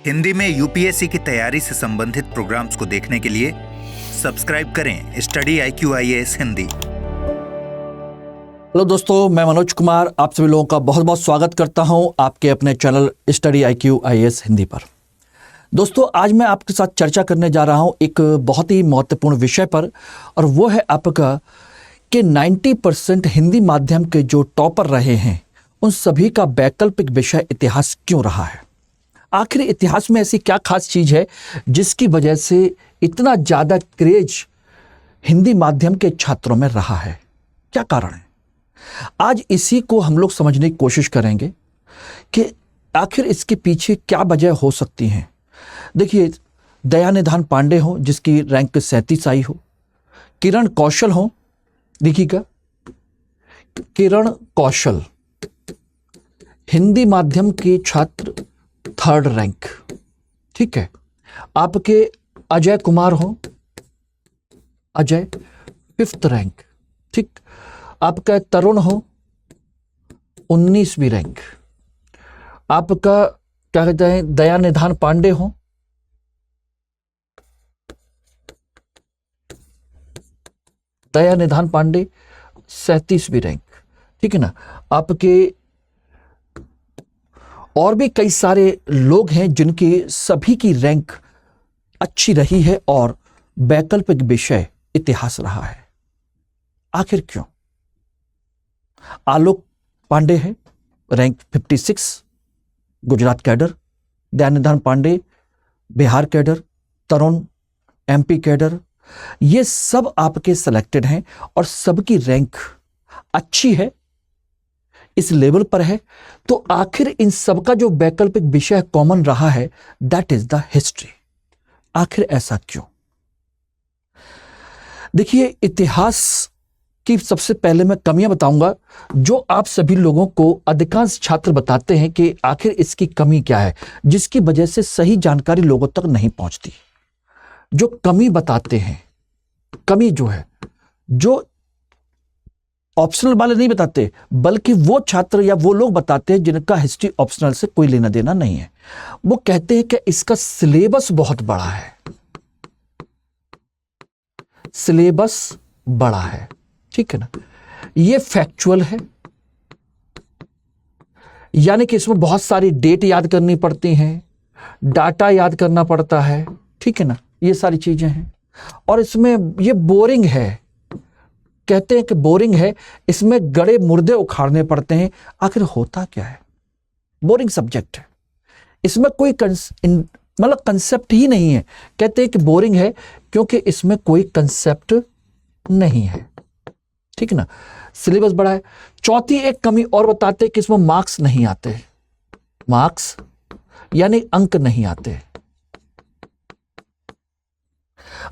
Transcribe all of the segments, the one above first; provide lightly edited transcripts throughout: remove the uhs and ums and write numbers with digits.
हिंदी में यूपीएससी की तैयारी से संबंधित प्रोग्राम्स को देखने के लिए सब्सक्राइब करें study IQ IAS Hindi. Hello दोस्तों, मैं मनोज कुमार आप सभी लोगों का बहुत बहुत स्वागत करता हूं आपके अपने channel study IQ IAS Hindi पर। दोस्तों, आज मैं आपके साथ चर्चा करने जा रहा हूं एक बहुत ही महत्वपूर्ण विषय पर, और वो है आपका कि 90% हिंदी माध्यम के जो टॉपर रहे हैं उन सभी का वैकल्पिक विषय इतिहास क्यों रहा है। आखिर इतिहास में ऐसी क्या खास चीज़ है जिसकी वजह से इतना ज़्यादा क्रेज हिंदी माध्यम के छात्रों में रहा है, क्या कारण है। आज इसी को हम लोग समझने की कोशिश करेंगे कि आखिर इसके पीछे क्या वजह हो सकती हैं। देखिए, दयानिधान पांडे हो जिसकी रैंक 37 आई हो, किरण कौशल हो, देखिएगा किरण कौशल हिंदी माध्यम के छात्र 3rd रैंक, ठीक है। आपके अजय कुमार हो, अजय 5th रैंक, ठीक। आपका तरुण हो 19वीं रैंक। आपका क्या कहते हैं दयानिधान पांडे हो, दयानिधान पांडे 37वीं रैंक, ठीक है ना। आपके और भी कई सारे लोग हैं जिनकी सभी की रैंक अच्छी रही है और वैकल्पिक विषय इतिहास रहा है। आखिर क्यों। आलोक पांडे है rank 56, Gujarat cadre. Dayanidhan Pande Bihar cadre, Tarun MP cadre, ये सब आपके सिलेक्टेड हैं और सबकी रैंक अच्छी है, इस लेवल पर है। तो आखिर इन सबका जो वैकल्पिक विषय कॉमन रहा है दैट इज द हिस्ट्री। आखिर ऐसा क्यों। देखिए, इतिहास की सबसे पहले मैं कमियां बताऊंगा जो आप सभी लोगों को अधिकांश छात्र बताते हैं कि आखिर इसकी कमी क्या है, जिसकी वजह से सही जानकारी लोगों तक नहीं पहुंचती। जो कमी बताते हैं, कमी जो है, जो ऑप्शनल वाले नहीं बताते बल्कि वो छात्र या वो लोग बताते हैं जिनका हिस्ट्री ऑप्शनल से कोई लेना देना नहीं है। वो कहते हैं कि इसका सिलेबस बहुत बड़ा है, सिलेबस बड़ा है, ठीक है ना। ये फैक्चुअल है, यानी कि इसमें बहुत सारी डेट याद करनी पड़ती हैं, डाटा याद करना पड़ता है, ठीक है ना। ये सारी चीजें हैं और इसमें ये बोरिंग है, कहते हैं कि बोरिंग है, इसमें गड़े मुर्दे उखाड़ने पड़ते हैं। आखिर होता क्या है, बोरिंग सब्जेक्ट है, इसमें कोई मतलब कंसेप्ट ही नहीं है। कहते हैं कि बोरिंग है क्योंकि इसमें कोई कंसेप्ट नहीं है, ठीक है ना। सिलेबस बड़ा है। चौथी एक कमी और बताते हैं कि इसमें मार्क्स नहीं आते, मार्क्स यानी अंक नहीं आते।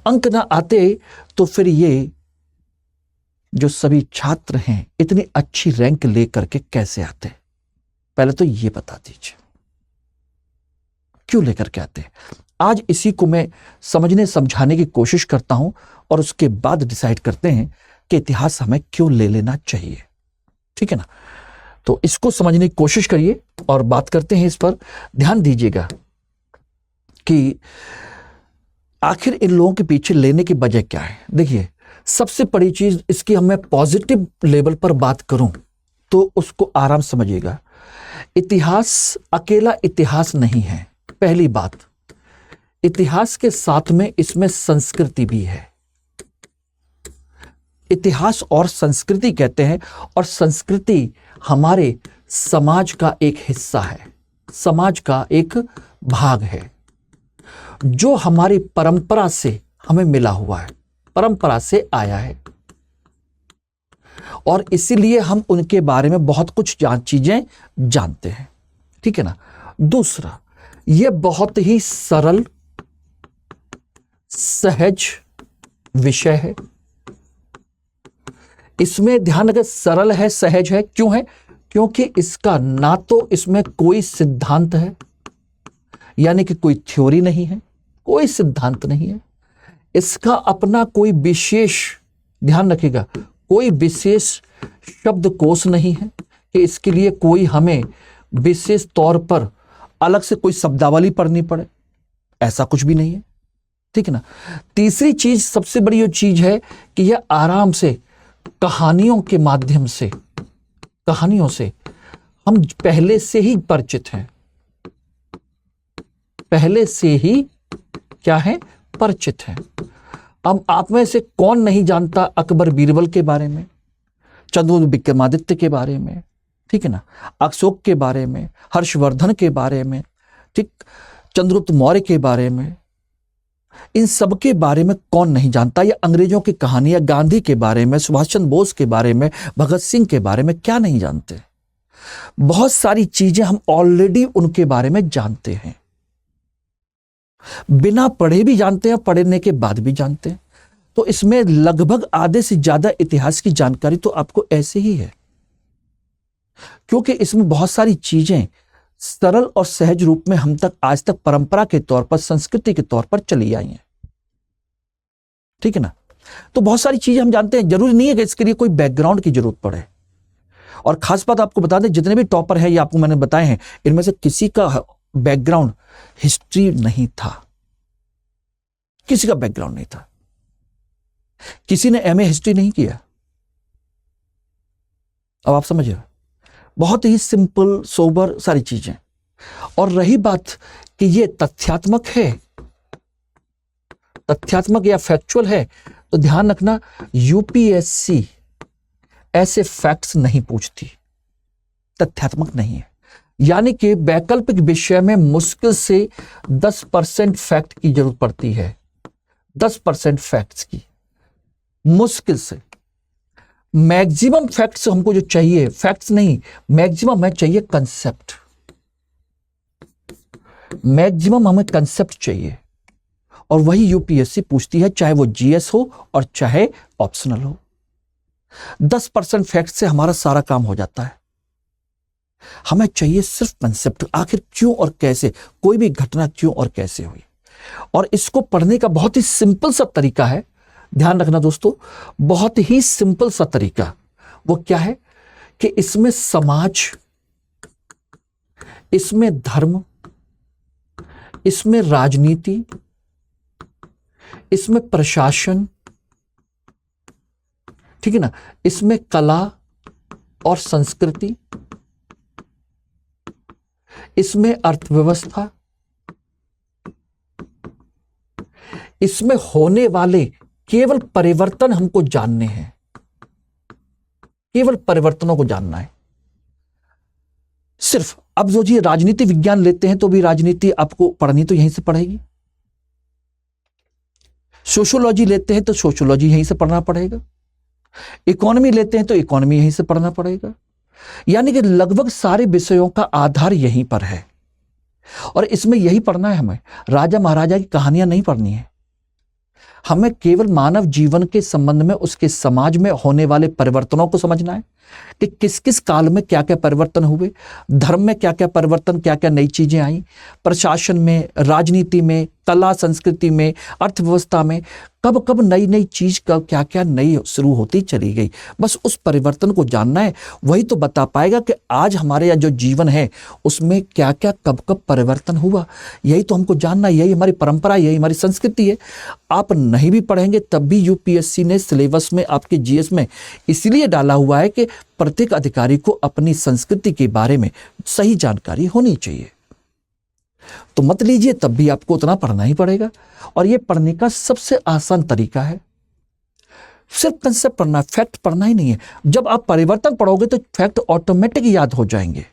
अंक ना आते तो फिर ये जो सभी छात्र हैं इतनी अच्छी रैंक लेकर के कैसे आते, पहले तो ये बता दीजिए क्यों लेकर के आते। आज इसी को मैं समझने समझाने की कोशिश करता हूं और उसके बाद डिसाइड करते हैं कि इतिहास हमें क्यों ले लेना चाहिए, ठीक है ना। तो इसको समझने की कोशिश करिए और बात करते हैं इस पर। ध्यान दीजिएगा कि आखिर इन लोगों के पीछे लेने की वजह क्या है। देखिए, सबसे बड़ी चीज इसकी हमें पॉजिटिव लेवल पर बात करूं तो उसको आराम समझिएगा। इतिहास अकेला इतिहास नहीं है। पहली बात, इतिहास के साथ में इसमें संस्कृति भी है। इतिहास और संस्कृति कहते हैं, और संस्कृति हमारे समाज का एक हिस्सा है, समाज का एक भाग है जो हमारी परंपरा से हमें मिला हुआ है, परंपरा से आया है, और इसीलिए हम उनके बारे में बहुत कुछ चीजें जानते हैं, ठीक है ना। दूसरा, यह बहुत ही सरल सहज विषय है। इसमें ध्यान रखें, सरल है, सहज है। क्यों है? क्योंकि इसका ना तो इसमें कोई सिद्धांत है, यानी कि कोई थ्योरी नहीं है, कोई सिद्धांत नहीं है। इसका अपना कोई विशेष, ध्यान रखिएगा, कोई विशेष शब्दकोश नहीं है कि इसके लिए कोई हमें विशेष तौर पर अलग से कोई शब्दावली पढ़नी पड़े, ऐसा कुछ भी नहीं है, ठीक है ना। तीसरी चीज, सबसे बड़ी जो चीज है कि यह आराम से कहानियों के माध्यम से, कहानियों से हम पहले से ही परिचित हैं, पहले से ही क्या है, परिचित हैं। अब आप में से कौन नहीं जानता अकबर बीरबल के बारे में, चंद्रगुप्त विक्रमादित्य के बारे में, ठीक है ना, अशोक के बारे में, हर्षवर्धन के बारे में, ठीक, चंद्रगुप्त मौर्य के बारे में, इन सब के बारे में कौन नहीं जानता। या अंग्रेजों की कहानी, या गांधी के बारे में, सुभाष चंद्र बोस के बारे में, भगत सिंह के बारे में क्या नहीं जानते। बहुत सारी चीजें हम ऑलरेडी उनके बारे में जानते हैं, बिना पढ़े भी जानते हैं, पढ़ने के बाद भी जानते हैं। तो इसमें लगभग आधे से ज्यादा इतिहास की जानकारी तो आपको ऐसे ही है, क्योंकि इसमें बहुत सारी चीजें सरल और सहज रूप में हम तक आज तक परंपरा के तौर पर, संस्कृति के तौर पर चली आई हैं, ठीक है ना। तो बहुत सारी चीजें हम जानते हैं, जरूरी नहीं है कि इसके लिए कोई बैकग्राउंड की जरूरत पड़े। और खास बात आपको बता दें, जितने भी टॉपर हैं, ये आपको मैंने बताए हैं, इनमें से किसी का बैकग्राउंड हिस्ट्री नहीं था, किसी का बैकग्राउंड नहीं था, किसी ने एमए हिस्ट्री नहीं किया। अब आप समझ रहे हो, बहुत ही सिंपल सोबर सारी चीजें। और रही बात कि ये तथ्यात्मक है, तथ्यात्मक या फैक्चुअल है, तो ध्यान रखना यूपीएससी ऐसे फैक्ट्स नहीं पूछती, तथ्यात्मक नहीं है। यानी कि वैकल्पिक विषय में मुश्किल से 10% फैक्ट की जरूरत पड़ती है, 10% फैक्ट्स की, मुश्किल से। मैक्सिमम फैक्ट्स हमको जो चाहिए, फैक्ट्स नहीं, मैक्सिमम हमें चाहिए कंसेप्ट, मैक्सिमम हमें कंसेप्ट चाहिए। और वही यूपीएससी पूछती है, चाहे वो जीएस हो और चाहे ऑप्शनल हो। 10% फैक्ट से हमारा सारा काम हो जाता है। हमें चाहिए सिर्फ कंसेप्ट, आखिर क्यों और कैसे कोई भी घटना क्यों और कैसे हुई। और इसको पढ़ने का बहुत ही सिंपल सा तरीका है, ध्यान रखना दोस्तों, बहुत ही सिंपल सा तरीका। वो क्या है कि इसमें समाज, इसमें धर्म, इसमें राजनीति, इसमें प्रशासन, ठीक है ना, इसमें कला और संस्कृति, इसमें अर्थव्यवस्था, इसमें होने वाले केवल परिवर्तन हमको जानने हैं, केवल परिवर्तनों को जानना है सिर्फ। अब जो जी राजनीति विज्ञान लेते हैं तो भी राजनीति आपको पढ़नी तो यहीं से पड़ेगी, सोशियोलॉजी लेते हैं तो सोशियोलॉजी यहीं से पढ़ना पड़ेगा, इकोनॉमी लेते हैं तो इकोनॉमी यहीं से पढ़ना पड़ेगा। यानी कि लगभग सारे विषयों का आधार यहीं पर है। और इसमें यही पढ़ना है हमें, राजा महाराजा की कहानियां नहीं पढ़नी है हमें, केवल मानव जीवन के संबंध में उसके समाज में होने वाले परिवर्तनों को समझना है कि किस किस काल में क्या क्या परिवर्तन हुए, धर्म में क्या क्या परिवर्तन, क्या क्या नई चीजें आई, प्रशासन में, राजनीति में, कला संस्कृति में, अर्थव्यवस्था में, कब कब नई नई चीज कब क्या क्या नई शुरू होती चली गई। बस उस परिवर्तन को जानना है, वही तो बता पाएगा कि आज हमारे यहाँ जो जीवन है उसमें क्या क्या कब कब परिवर्तन हुआ। यही तो हमको जानना है, यही हमारी परंपरा, यही हमारी संस्कृति है। आप नहीं भी पढ़ेंगे तब भी यूपीएससी ने सिलेबस में, आपके जीएस में इसलिए डाला हुआ है कि प्रत्येक अधिकारी को अपनी संस्कृति के बारे में सही जानकारी होनी चाहिए। तो मत लीजिए, तब भी आपको उतना पढ़ना ही पड़ेगा। और यह पढ़ने का सबसे आसान तरीका है, सिर्फ कंसेप्ट पढ़ना, फैक्ट पढ़ना ही नहीं है। जब आप परिवर्तन पढ़ोगे तो फैक्ट ऑटोमेटिक याद हो जाएंगे,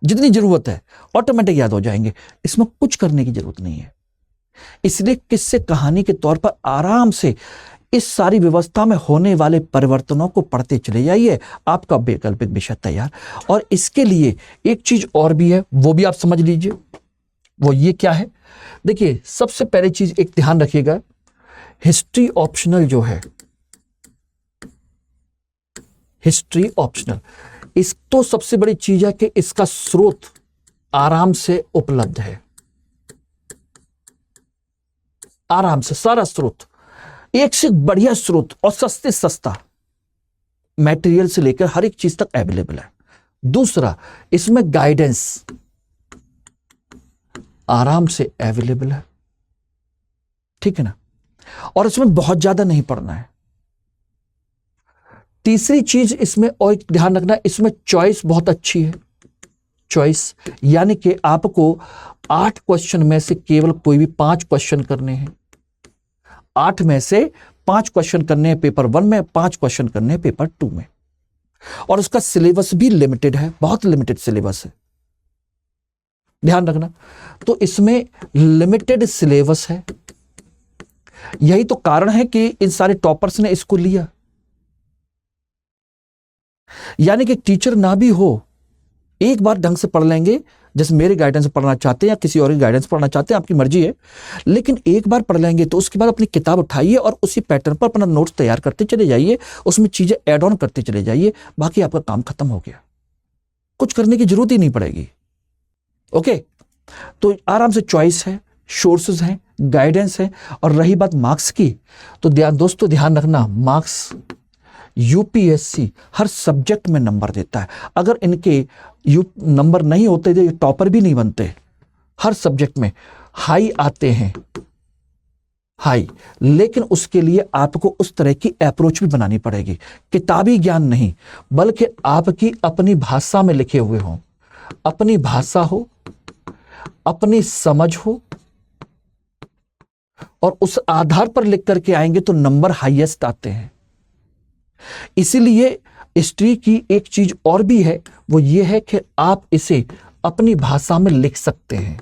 जितनी जरूरत है ऑटोमेटिक याद हो जाएंगे, इसमें कुछ करने की जरूरत नहीं है। इसलिए किस्से कहानी के तौर पर आराम से इस सारी व्यवस्था में होने वाले परिवर्तनों को पढ़ते चले जाइए, आपका वैकल्पिक विषय तैयार। और इसके लिए एक चीज और भी है, वो भी आप समझ लीजिए। वो ये क्या है, देखिए सबसे पहली चीज एक ध्यान रखिएगा, हिस्ट्री ऑप्शनल जो है, हिस्ट्री ऑप्शनल, इस तो सबसे बड़ी चीज है कि इसका स्रोत आराम से उपलब्ध है, आराम से सारा स्रोत, एक से बढ़िया स्रोत और सस्ते सस्ता मटेरियल से लेकर हर एक चीज तक अवेलेबल है। दूसरा, इसमें गाइडेंस, आराम से अवेलेबल है, ठीक है ना। और इसमें बहुत ज्यादा नहीं पढ़ना है। तीसरी चीज इसमें और ध्यान रखना, इसमें चॉइस बहुत अच्छी है। चॉइस यानी कि आपको 8 क्वेश्चन में से केवल कोई भी 5 क्वेश्चन करने हैं। 8 में से 5 क्वेश्चन करने हैं पेपर 1 में, 5 क्वेश्चन करने हैं पेपर 2 में। और उसका सिलेबस भी लिमिटेड है, बहुत लिमिटेड सिलेबस है, ध्यान रखना। तो इसमें लिमिटेड सिलेबस है, यही तो कारण है कि इन सारे टॉपर्स ने इसको लिया। यानी कि टीचर ना भी हो, एक बार ढंग से पढ़ लेंगे, जैसे मेरे गाइडेंस पढ़ना चाहते हैं या किसी और की गाइडेंस पढ़ना चाहते हैं, आपकी मर्जी है, लेकिन एक बार पढ़ लेंगे तो उसके बाद अपनी किताब उठाइए और उसी पैटर्न पर अपना नोट्स तैयार करते चले जाइए, उसमें चीजें ऐड ऑन करते चले जाइए, बाकी आपका काम खत्म हो गया, कुछ करने की जरूरत ही नहीं पड़ेगी। ओके, तो आराम से चॉइस है, सोर्सेज हैं, गाइडेंस है। और रही बात मार्क्स की, तो दोस्तों ध्यान रखना, मार्क्स यूपीएससी हर सब्जेक्ट में नंबर देता है। अगर इनके नंबर नहीं होते तो ये टॉपर भी नहीं बनते। हर सब्जेक्ट में हाई आते हैं, हाई, लेकिन उसके लिए आपको उस तरह की अप्रोच भी बनानी पड़ेगी। किताबी ज्ञान नहीं, बल्कि आपकी अपनी भाषा में लिखे हुए हों, अपनी भाषा हो, अपनी समझ हो, और उस आधार पर लिख करके आएंगे तो नंबर हाईएस्ट आते हैं। इसीलिए हिस्ट्री की एक चीज और भी है, वो ये है कि आप इसे अपनी भाषा में लिख सकते हैं,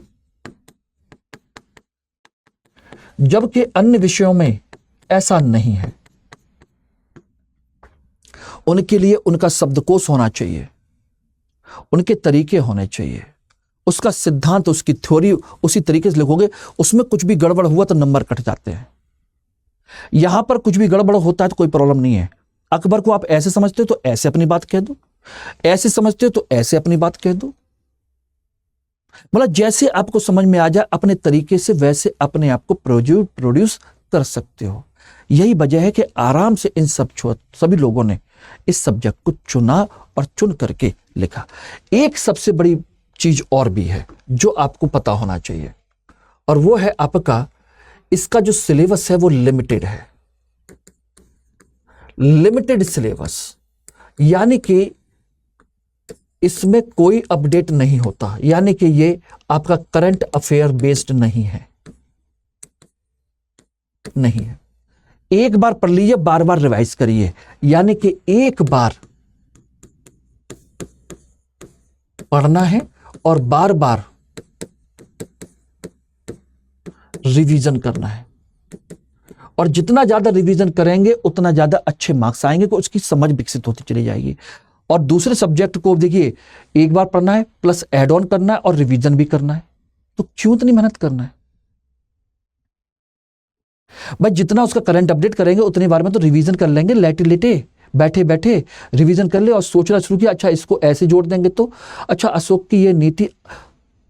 जबकि अन्य विषयों में ऐसा नहीं है। उनके लिए उनका शब्दकोश होना चाहिए, उनके तरीके होने चाहिए, उसका सिद्धांत, उसकी थ्योरी उसी तरीके से लिखोगे। उसमें कुछ भी गड़बड़ हुआ तो नंबर कट जाते हैं। यहां पर कुछ भी गड़बड़ होता है तो कोई प्रॉब्लम नहीं है। अकबर को आप ऐसे समझते हो तो ऐसे अपनी बात कह दो, ऐसे समझते हो तो ऐसे अपनी बात कह दो, मतलब जैसे आपको समझ में आ जाए अपने तरीके से वैसे अपने आप को प्रोड्यूस कर सकते हो। यही वजह है कि आराम से इन सभी लोगों ने इस सब्जेक्ट को चुना और चुन करके लिखा। एक सबसे बड़ी चीज और भी है जो आपको पता होना चाहिए, और वो है आपका इसका जो सिलेबस है वो लिमिटेड है। लिमिटेड सिलेबस यानी कि इसमें कोई अपडेट नहीं होता, यानी कि ये आपका करंट अफेयर बेस्ड नहीं है, नहीं है। एक बार पढ़ लीजिए, बार बार रिवाइज करिए, यानी कि एक बार पढ़ना है और बार बार रिवीजन करना है। और जितना ज्यादा रिवीजन करेंगे उतना ज्यादा अच्छे मार्क्स आएंगे, तो उसकी समझ विकसित होती चली जाएगी। और दूसरे सब्जेक्ट को देखिए, एक बार पढ़ना है प्लस एड ऑन करना है और रिवीजन भी करना है, तो क्यों इतनी मेहनत करना है भाई? जितना उसका करंट अपडेट करेंगे उतनी बार में तो रिवीजन कर लेंगे, लेटे लेटे बैठे बैठे रिवीजन कर ले और सोचना शुरू किया, अच्छा इसको ऐसे जोड़ देंगे तो, अच्छा अशोक की ये नीति,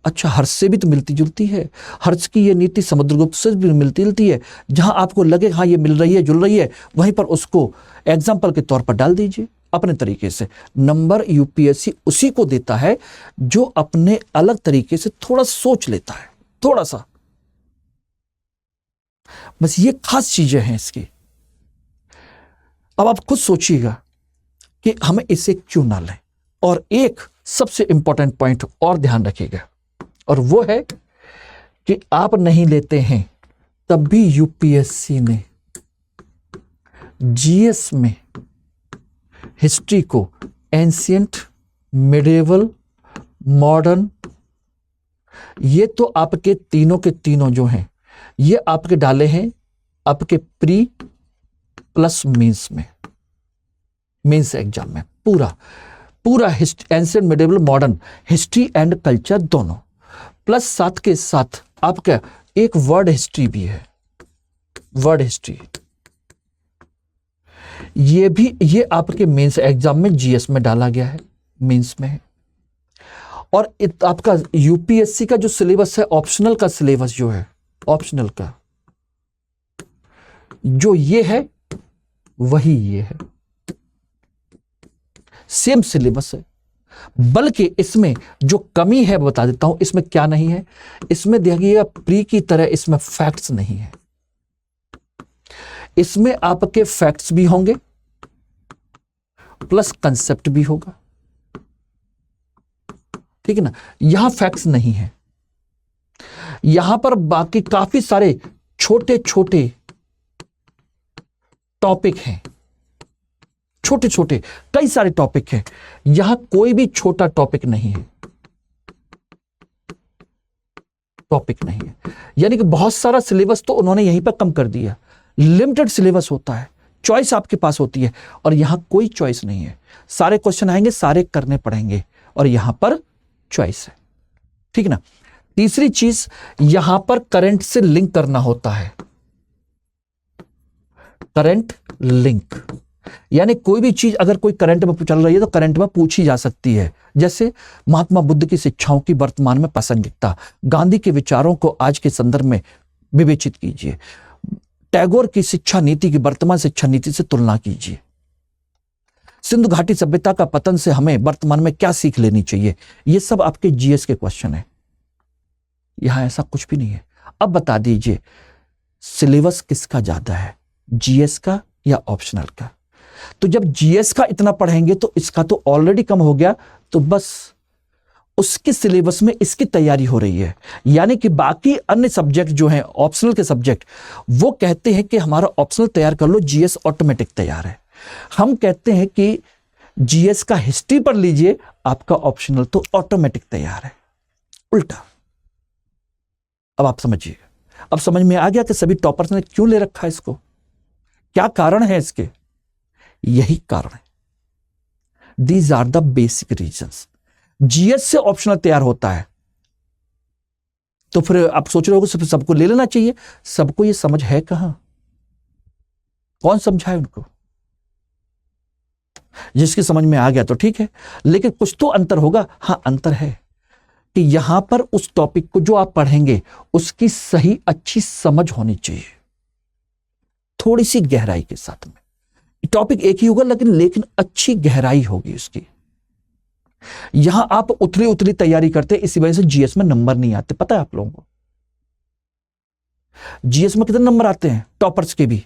अच्छा हर्ष से भी तो मिलती जुलती है, हर्ष की ये नीति समुद्रगुप्त से भी मिलती जुलती है। जहां आपको लगे हाँ ये मिल रही है, जुल रही है, वहीं पर उसको एग्जाम्पल के तौर पर डाल दीजिए अपने तरीके से। नंबर यूपीएससी उसी को देता है जो अपने अलग तरीके से थोड़ा सोच लेता है, थोड़ा सा। बस ये खास चीजें हैं इसकी। अब आप खुद सोचिएगा कि हमें इसे क्यों ना लें। और एक सबसे इंपॉर्टेंट पॉइंट और ध्यान रखिएगा, और वो है कि आप नहीं लेते हैं तब भी यूपीएससी ने जीएस में हिस्ट्री को एंशिएंट, मिडिवल, मॉडर्न, ये तो आपके तीनों के तीनों जो हैं ये आपके डाले हैं आपके प्री प्लस मीन्स में, मीन्स एग्जाम में पूरा पूरा ancient, medieval, modern, history and culture दोनों, प्लस साथ के साथ आपका एक वर्ड हिस्ट्री भी है, वर्ड हिस्ट्री, ये भी ये आपके मेंस एग्जाम में जीएस में डाला गया है, मेंस में है। और आपका यूपीएससी का जो सिलेबस है, ऑप्शनल का सिलेबस जो है, ऑप्शनल का जो ये है वही ये है, सेम सिलेबस है। बल्कि इसमें जो कमी है बता देता हूं। इसमें क्या नहीं है, इसमें देखिएगा प्री की तरह इसमें फैक्ट्स नहीं है। इसमें आपके फैक्ट्स भी होंगे प्लस कंसेप्ट भी होगा, ठीक है ना। यहां फैक्ट्स नहीं है, यहां पर बाकी काफी सारे छोटे छोटे टॉपिक हैं, छोटे छोटे कई सारे टॉपिक हैं। यहां कोई भी छोटा टॉपिक नहीं है, टॉपिक नहीं है। यानी कि बहुत सारा सिलेबस तो उन्होंने यहीं पर कम कर दिया। लिमिटेड सिलेबस होता है, चॉइस आपके पास होती है, और यहां कोई चॉइस नहीं है। सारे क्वेश्चन आएंगे, सारे करने पड़ेंगे, और यहां पर चॉइस है, ठीक है ना। तीसरी चीज, यहां पर करंट से लिंक करना होता है, करंट लिंक। यानी कोई भी चीज अगर कोई करंट में चल रही है तो करंट में पूछी जा सकती है। जैसे महात्मा बुद्ध की शिक्षाओं की वर्तमान में प्रासंगिकता, गांधी के विचारों को आज के संदर्भ में विवेचित कीजिए, टैगोर की शिक्षा नीति की वर्तमान शिक्षा नीति से तुलना कीजिए, सिंधु घाटी सभ्यता का पतन से हमें वर्तमान में क्या सीख लेनी चाहिए। ये सब आपके जीएस के क्वेश्चन है। यहां ऐसा कुछ भी नहीं है। अब बता दीजिए सिलेबस किसका ज्यादा है, जीएस का या ऑप्शनल का। तो जब जीएस का इतना पढ़ेंगे तो इसका तो ऑलरेडी कम हो गया, तो बस उसके सिलेबस में इसकी तैयारी हो रही है। यानी कि बाकी अन्य सब्जेक्ट जो हैं ऑप्शनल के सब्जेक्ट, वो कहते हैं कि हमारा ऑप्शनल तैयार कर लो, जीएस ऑटोमेटिक तैयार है। हम कहते हैं कि जीएस का हिस्ट्री पढ़ लीजिए, आपका ऑप्शनल तो ऑटोमेटिक तैयार है, उल्टा। अब आप समझिएगा, अब समझ में आ गया कि सभी टॉपर्स ने क्यों ले रखा है इसको, क्या कारण है इसके। यही कारण है, these are the basic reasons. GS से ऑप्शनल तैयार होता है, तो फिर आप सोच रहे हो सबको ले लेना चाहिए। सबको ये समझ है कहां, कौन समझाए उनको। जिसकी समझ में आ गया तो ठीक है, लेकिन कुछ तो अंतर होगा। हां, अंतर है कि यहां पर उस टॉपिक को जो आप पढ़ेंगे उसकी सही अच्छी समझ होनी चाहिए, थोड़ी सी गहराई के साथ में। टॉपिक एक ही होगा लेकिन अच्छी गहराई होगी उसकी। यहां आप उतरी उतरी तैयारी करते, इसी वजह से जीएस में नंबर नहीं आते। पता है आप लोगों को जीएस में कितने नंबर आते हैं टॉपर्स के भी?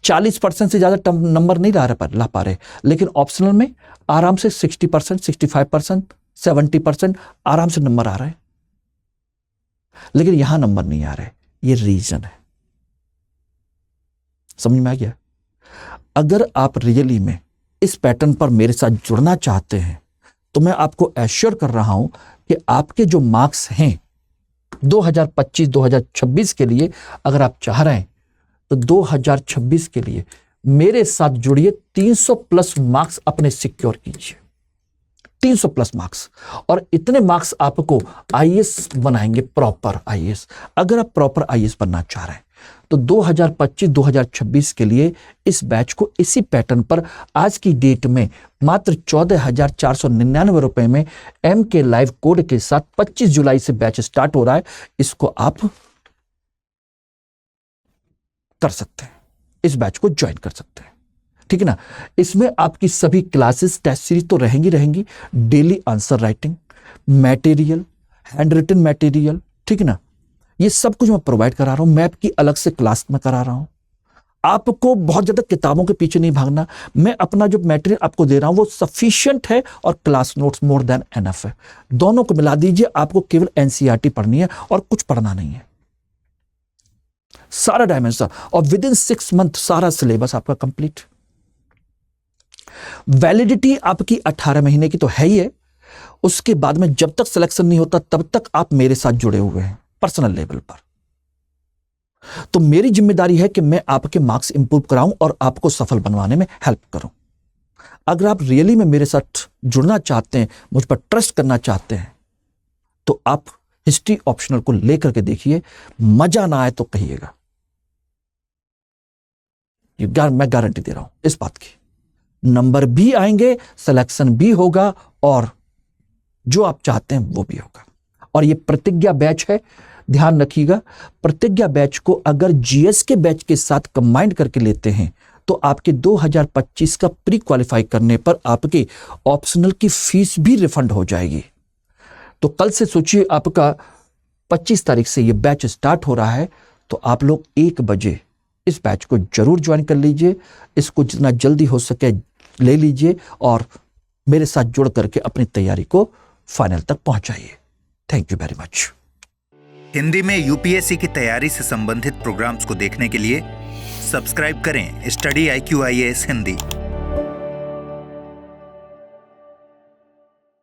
40% से ज्यादा नंबर नहीं ला पा रहे, लेकिन ऑप्शनल में आराम से 60%, 65%, 70% आराम से नंबर आ रहे हैं, लेकिन यहां नंबर नहीं आ रहे। ये रीजन है, समझ में आ गया। अगर आप रियली में इस पैटर्न पर मेरे साथ जुड़ना चाहते हैं तो मैं आपको एश्योर कर रहा हूं कि आपके जो मार्क्स हैं 2025-2026 के लिए, अगर आप चाह रहे हैं तो 2026 के लिए मेरे साथ जुड़िए। 300 प्लस मार्क्स अपने सिक्योर कीजिए, 300 प्लस मार्क्स, और इतने मार्क्स आपको आईएएस बनाएंगे, प्रॉपर आईएएस। अगर आप प्रॉपर आईएएस बनना चाह रहे हैं तो 2025-2026 के लिए इस बैच को इसी पैटर्न पर आज की डेट में मात्र 14,499 रुपए में एम के लाइव कोड के साथ 25 जुलाई से बैच स्टार्ट हो रहा है। इसको आप कर सकते हैं, इस बैच को ज्वाइन कर सकते हैं, ठीक है ना। इसमें आपकी सभी क्लासेस, टेस्ट सीरीज तो रहेंगी, daily answer writing material, hand written material, ठीक है ना। ये सब कुछ मैं प्रोवाइड करा रहा हूं। मैप की अलग से क्लास में करा रहा हूं। आपको बहुत ज्यादा किताबों के पीछे नहीं भागना। मैं अपना जो मटेरियल आपको दे रहा हूं वो सफिशिएंट है, और class notes more than enough है। दोनों को मिला दीजिए, आपको केवल एनसीईआरटी पढ़नी है और कुछ पढ़ना नहीं है। सारा डायमेंशन, और विद इन 6 मंथ सारा सिलेबस आपका कंप्लीट। वैलिडिटी आपकी 18 महीने की तो है ही है। उसके बाद में जब तक सिलेक्शन नहीं होता तब तक आप मेरे साथ जुड़े हुए हैं पर्सनल लेवल पर। तो मेरी जिम्मेदारी है कि मैं आपके मार्क्स इंप्रूव कराऊं और आपको सफल बनवाने में हेल्प करूं। अगर आप रियली में मेरे साथ जुड़ना चाहते हैं, मुझ पर ट्रस्ट करना चाहते हैं, तो आप हिस्ट्री ऑप्शनल को लेकर के देखिए। मजा ना आए तो कहिएगा, मैं गारंटी दे रहा हूं इस बात की। नंबर भी आएंगे, सिलेक्शन भी होगा, और जो आप चाहते हैं वो भी होगा। और ये प्रतिज्ञा बैच है, ध्यान रखिएगा। प्रतिज्ञा बैच को अगर जीएस के बैच के साथ कंबाइन करके लेते हैं तो आपके 2025 का प्री क्वालिफाई करने पर आपके ऑप्शनल की फीस भी रिफंड हो जाएगी। तो कल से सोचिए, आपका 25 तारीख से ये बैच स्टार्ट हो रहा है, तो आप लोग 1 बजे इस बैच को जरूर ज्वाइन कर लीजिए। इसको जितना जल्दी हो सके ले लीजिए और मेरे साथ जुड़ करके अपनी तैयारी को फाइनल तक पहुंचाइए। Thank you very much. Hindi में यूपीएससी की तैयारी से संबंधित प्रोग्राम्स को देखने के लिए सब्सक्राइब करें स्टडी IQ IAS हिंदी।